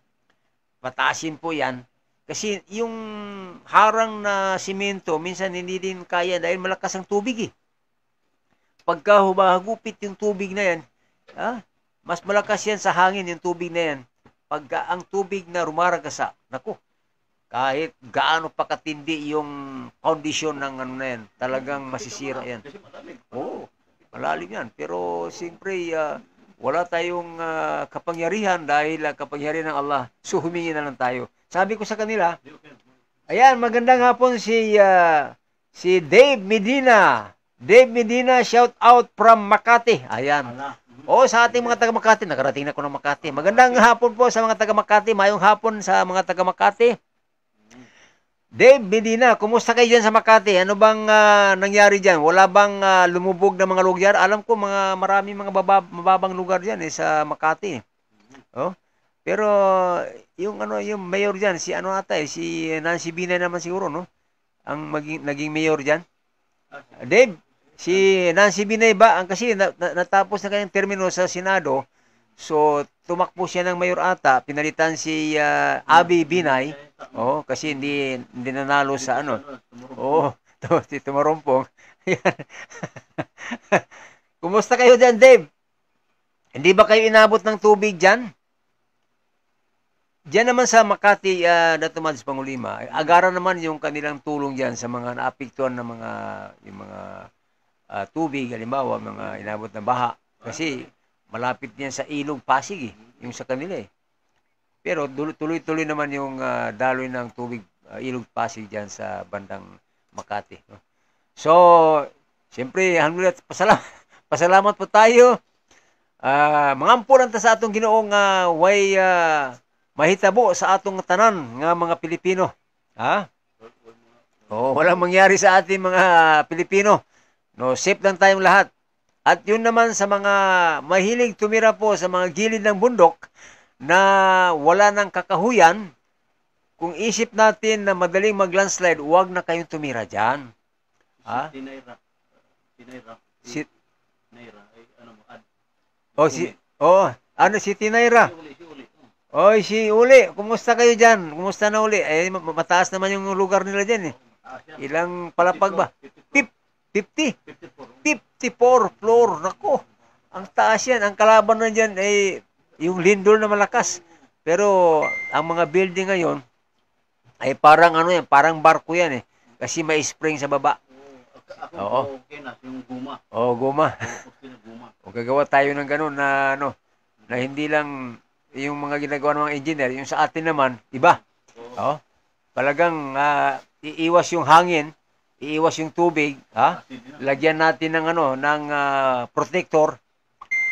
pataasin po yan. Kasi yung harang na simento, minsan hindi din kaya dahil malakas ang tubig eh. Pagka humahagupit yung tubig na yan, mas malakas yan sa hangin yung tubig na yan. Pagka ang tubig na rumaragasa, naku, kahit gaano pa katindi yung kondisyon ng na yan, talagang masisira yan. Oo, malalim yan. Pero siyempre, wala tayong kapangyarihan dahil kapangyarihan ng Allah. So humingi na lang tayo. Sabi ko sa kanila, ayan, magandang hapon si Dave Medina. Dave Medina, shout out from Makati. Ayan. Sa ating mga taga Makati, nakarating na ko ng Makati. Magandang hapon po sa mga taga Makati. Mayong hapon sa mga taga Makati. Dave Medina, kumusta kayo dyan sa Makati? Ano bang nangyari dyan? Wala bang lumubog na mga lugar? Alam ko maraming mga mababang lugar dyan sa Makati. Pero yung mayor diyan si si Nancy Binay naman siguro, no? Ang naging mayor diyan. Dave, si Nancy Binay ba ang kasi natapos na kanyang termino sa Senado. So tumakbo siya ng mayor ata, pinalitan si Abby Binay. Kasi hindi nanalo sa si Tumarompong. Kumusta kayo diyan, Dave? Hindi ba kayo inabot ng tubig diyan? Diyan naman sa Makati, Dato' Mads Pangulima, agaran naman yung kanilang tulong diyan sa mga naapektuhan ng mga tubig, halimbawa, mga inabot na baha. Kasi malapit niyan sa Ilog Pasig, yung sa kanila eh. Pero tuloy-tuloy naman yung daloy ng tubig, Ilog Pasig diyan sa bandang Makati. No? So, siyempre, alhamdulillah, pasalamat po tayo. Mangampuran ta sa atong Ginoong way mahitabo sa atong tanan nga mga Pilipino. Walang mangyari sa ating mga Pilipino. No, safe lang tayong lahat. At yun naman sa mga mahilig tumira po sa mga gilid ng bundok na wala ng kakahuyan, kung isip natin na madaling mag-landslide, huwag na kayong tumira dyan. Si Tinaira. Si Uli, kumusta kayo dyan? Kumusta na Uli? Mataas naman yung lugar nila dyan eh. Ilang palapag ba? 50? 54 floor. Nako, ang taas yan. Ang kalaban na dyan ay yung lindol na malakas. Pero ang mga building ngayon ay parang parang barko yan eh. Kasi may spring sa baba. Yung guma. Guma. Gagawa tayo ng ganun na na hindi lang yung mga ginagawa ng mga engineer, yung sa atin naman, iba. Talagang iiwas yung hangin, iiwas yung tubig, ha? Lagyan natin ng protector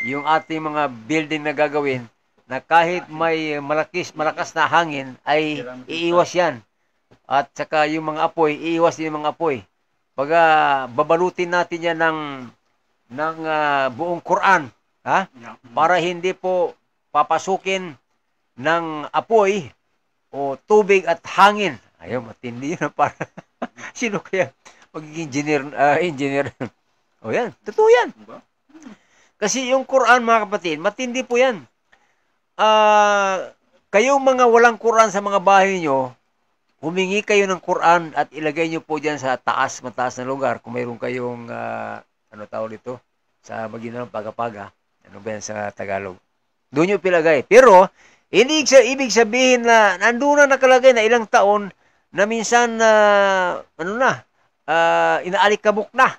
yung ating mga building na gagawin na kahit may malakas na hangin ay iiwas yan. At saka yung mga apoy, iiwas din yung mga apoy. Pag babalutin natin yan ng buong Quran, ha? Para hindi po papasukin ng apoy o tubig at hangin. Ayaw, matindi yun. Para sino kaya magiging engineer? O yan, totoo yan. Kasi yung Quran, mga kapatid, matindi po yan. Kayong mga walang Quran sa mga bahay nyo, humingi kayo ng Quran at ilagay nyo po dyan sa mataas na lugar. Kung mayroon kayong, tawag dito, sa Maguindanao, Paga-Paga. Ano ba yan sa Tagalog? Doon nyo pilagay. Pero, hindi ibig sabihin na nandun na nakalagay na ilang taon na minsan, inaalikabok na.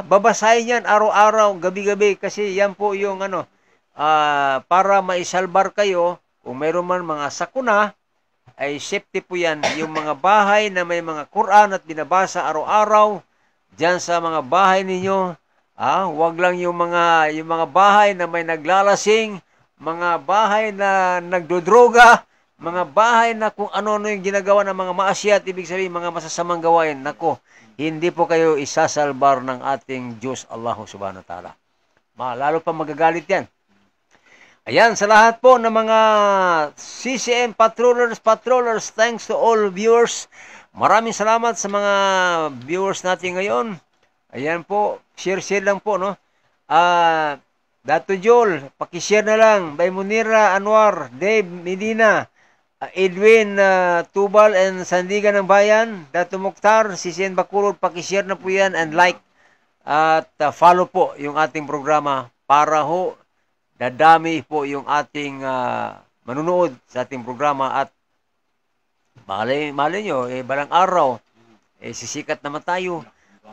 Babasahin yan araw-araw, gabi-gabi, kasi yan po yung para maisalbar kayo, kung mayroon man mga sakuna, ay safety po yan. Yung mga bahay na may mga Quran at binabasa araw-araw, dyan sa mga bahay ninyo, wag lang yung mga bahay na may naglalasing, mga bahay na nagdodroga, mga bahay na kung ano-ano yung ginagawa ng mga maasyat, ibig sabihin mga masasamang gawain. Nako, hindi po kayo isasalbar ng ating Diyos Allah subhanahu wa ta'ala. Lalo pa magagalit yan. Ayan, sa lahat po ng mga CCM patrollers, thanks to all viewers. Maraming salamat sa mga viewers natin ngayon. Ayan po, share lang po, no? Dato Joel, pakishare na lang. Bay Munira Anwar, Dave Medina, Edwin Tubal and Sandigan ng Bayan, Dato Mukhtar, CCM Bacolod, pakishare na po yan and like at follow po yung ating programa para ho dadami po yung ating manunood sa ating programa at malay nyo, balang araw, sisikat naman tayo.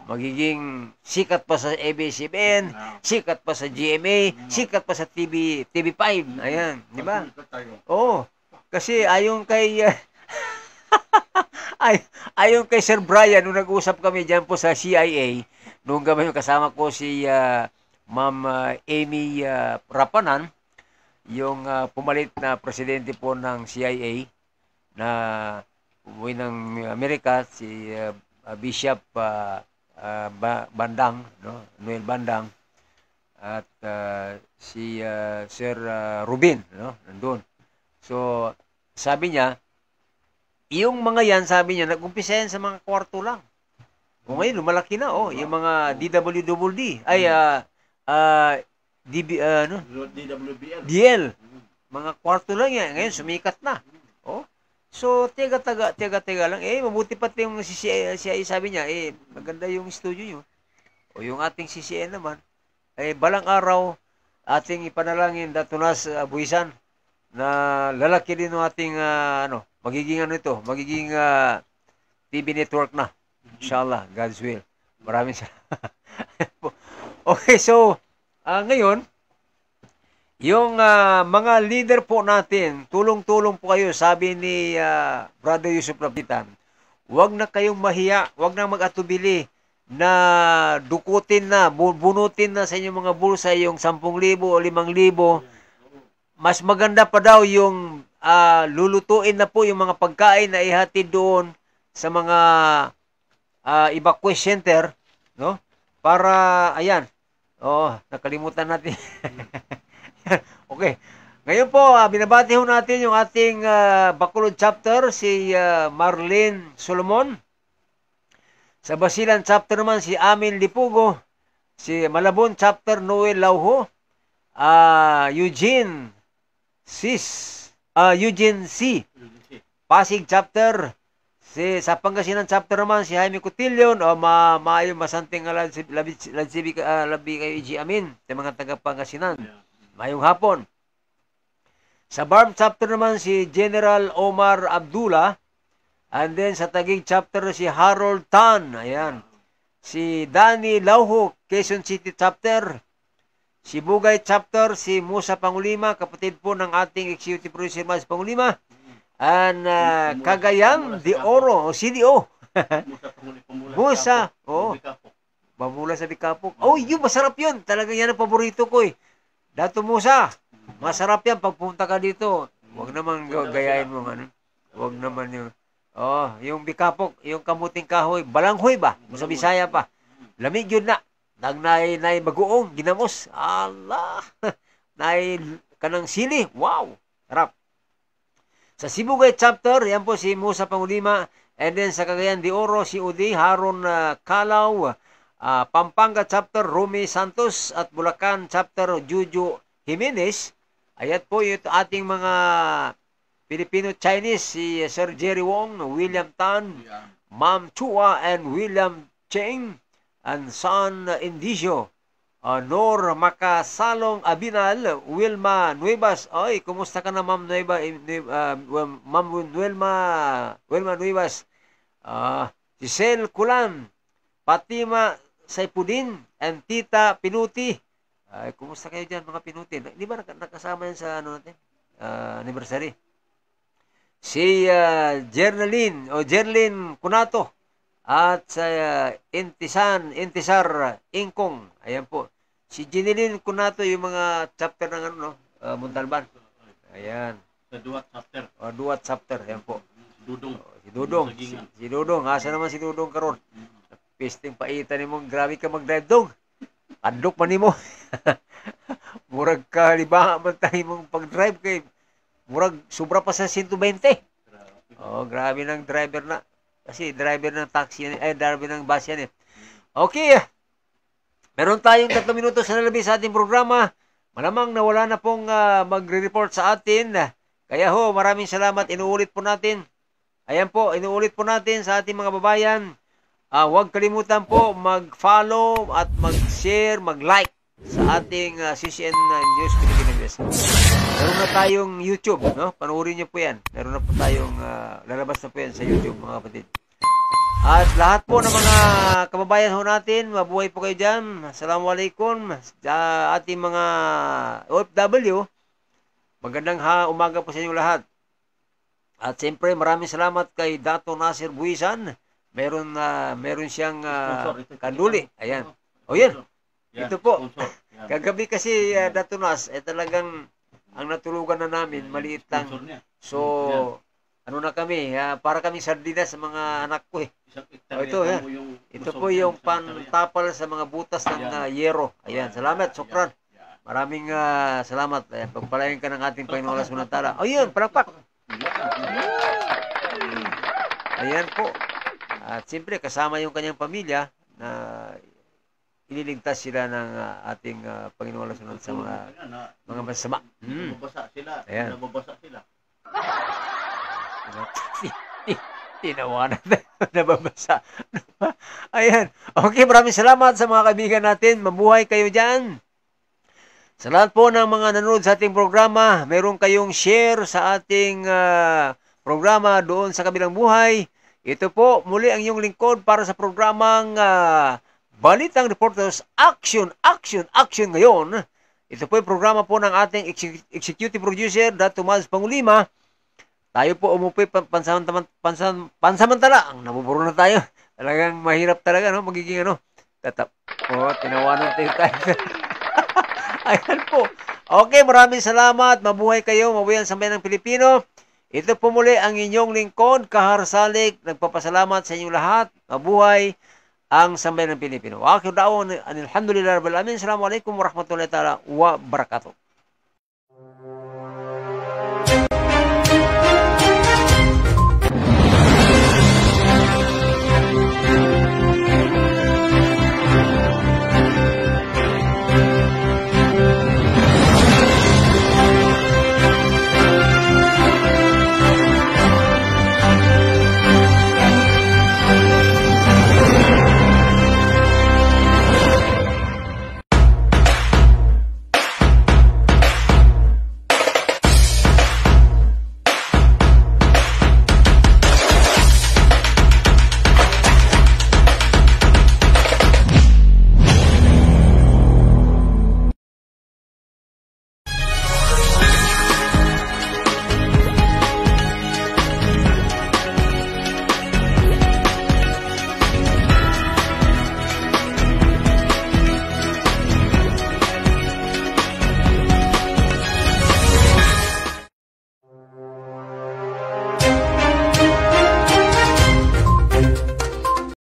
Magiging sikat pa sa ABS-CBN, sikat pa sa GMA, sikat pa sa TV5. Ayan, di ba? Oo. Kasi ayon kay Sir Brian, nung nag-usap kami dyan po sa CIA, nung kami kasama ko si Ma'am Amy Rapanan, yung pumalit na presidente po ng CIA na umuwi ng Amerika, si Bishop Bandang, no? Noel Bandang, at si Sir Rubin, no? Nandun. So, sabi niya, yung mga yan, sabi niya, nag-umpisa yan sa mga kwarto lang. O ngayon, lumalaki na, yung mga DWDD, ay, DL. Mga kwarto lang yan. Ngayon, sumikat na. So, tiga lang. Mabuti pati yung CCA, sabi niya, maganda yung studio nyo. O yung ating CCN naman, balang araw, ating ipanalangin, Datunas Buisan, na lalaki din yung ating, magiging TV network na. Inshallah, God's will. Maraming salamat. Okay, so, ngayon, yung mga leader po natin, tulong-tulong po kayo, sabi ni Brother Yusuf Lapitan, huwag na kayong mahiya, huwag na mag-atubili na dukutin na, bunutin na sa inyong mga bulsa yung 10,000 o 5,000. Mas maganda pa daw yung lulutuin na po yung mga pagkain na ihatid doon sa mga evacuation center, no? Para, ayan, nakalimutan natin. Okay. Ngayon po, binabati ho natin yung ating Bacolod chapter, si Marlene Solomon. Sa Basilan chapter naman, si Amin Lipugo. Si Malabon chapter, Noel Lauho. Eugene C. Pasig chapter, sa Pangasinan chapter naman, si Jaime Cotillion, maayo masanting labi kayo Iji Amin, sa mga taga Pangasinan. Mayong hapon. Sa Barm chapter naman, si General Omar Abdullah. And then sa Taguig chapter, si Harold Tan. Ayan. Si Danny Lauho, Quezon City chapter. Si Bugay chapter, si Musa Pangulima, kapatid po ng ating Executive Producer Mas Pangulima. And Cagayan de Oro, o CDO. Musa. Oo. Pamula sa Bikapok. Oh, yun, masarap yun. Talagang yan ang paborito ko eh. Dato Musa. Masarap yan pagpunta ka dito. Huwag naman gayahin mo. Ano? Huwag naman yung... Oh, yung Bikapok, yung kamuting kahoy. Balanghoy ba? Sa Bisaya pa. Lamig yun na. Nang nay bagoong, ginamos. Allah. Nay kanang sili. Wow. Sarap. Sa Sibugay chapter, yan po si Musa Pangulima. And then sa Cagayan de Oro, si Udi Haron Calaw. Pampanga chapter, Rumi Santos. At Bulacan chapter, Juju Jimenez. Ayat po yung ating mga Filipino-Chinese, si Sir Jerry Wong, William Tan, Ma'am Chua, and William Cheng, and San Indicio. Nor Makasalong Abinal, Wilma Nuevas. Ay, kumusta ka na, Ma'am Ma'am Wilma Nuevas. Giselle Kulan, Fatima Saipudin, and Tita Pinuti. Ay, kumusta kayo dyan, mga Pinuti? Di ba nakasama yan sa ano natin? Anniversary. Si Jerlyn Cunato. At sa Intisar Ingkong. Ayan po. Si Jeneline Cunato, yung mga chapter ng ano, no? Montalban. Ayan. Sa Duat chapter. Duat chapter. Ayan po. Dudong. Si Dudong. Si Dudong. Asa naman si Dudong karon? Pisting paitan mo. Grabe ka mag-drive dong. Adlok man nimo. Murag ka liba man tayo mong pag-drive kay murag sobra pa sa 120. Oh, grabe ng driver na. Kasi driver ng taxi yan, driver ng bus yan eh. Okay. Meron tayong 3 minutos na labis sa ating programa. Malamang na wala na pong magre-report sa atin. Kaya ho, maraming salamat. Inuulit po natin. Ayan po, inuulit po natin sa ating mga babayan. Huwag kalimutan po mag-follow at mag-share, mag-like sa ating CCN News Pilipinas. Meron na tayong YouTube, no? Panoorin niyo po yan. Meron na po tayong lalabas na po yan sa YouTube, mga kapatid. At lahat po ng mga kababayan ho natin, mabuhay po kayo dyan. Assalamualaikum. Ating mga OFW, magandang umaga po sa inyo lahat. At siyempre, maraming salamat kay Dato Nasir Buisan. Meron siyang kanduli. Ayan. O yan. Ito po. Kagabi kasi Dato Nas, talagang ang natulugan na namin, maliit lang. So, ano na kami, para kami sardinas sa mga anak ko eh. Ito, ito po yung pantapal sa mga butas ng yero. Ayan, salamat, sukran. Maraming salamat. Pagpalayan ka ng ating Panginoon Subhanahu. Ayun, palakpak. Ayan po. At siyempre, kasama yung kanyang pamilya na ililigtas sila ng ating Panginoon Subhanahu sa mga masama. Nababasa sila. Ayan. Nababasa sila. Tinawanan na. Nababasa. Ayan. Okay, maraming salamat sa mga kaibigan natin. Mabuhay kayo dyan. Sa lahat po ng mga nanonood sa ating programa, meron kayong share sa ating programa doon sa Kabilang Buhay. Ito po, muli ang iyong lingkod para sa programang Balitang Reporters Action, Action, Action ngayon. Ito po yung programa po ng ating executive producer, Dato Tomas Pangulima. Tayo po umuwi pansamantala. Ang nabuburo na tayo. Talagang mahirap talaga, no? Magiging ano. Tinawanan tayo. Ayan po. Okay, maraming salamat. Mabuhay kayo. Mabuhay ang sambayan ng Pilipino. Ito po muli ang inyong lingkod, Kahar Salik. Nagpapasalamat sa inyong lahat. Mabuhay ang sambayan ng Pilipino. Wa akhiru da'wana alhamdulillahi rabbil alamin. Assalamualaikum warahmatullahi taala wabarakatuh.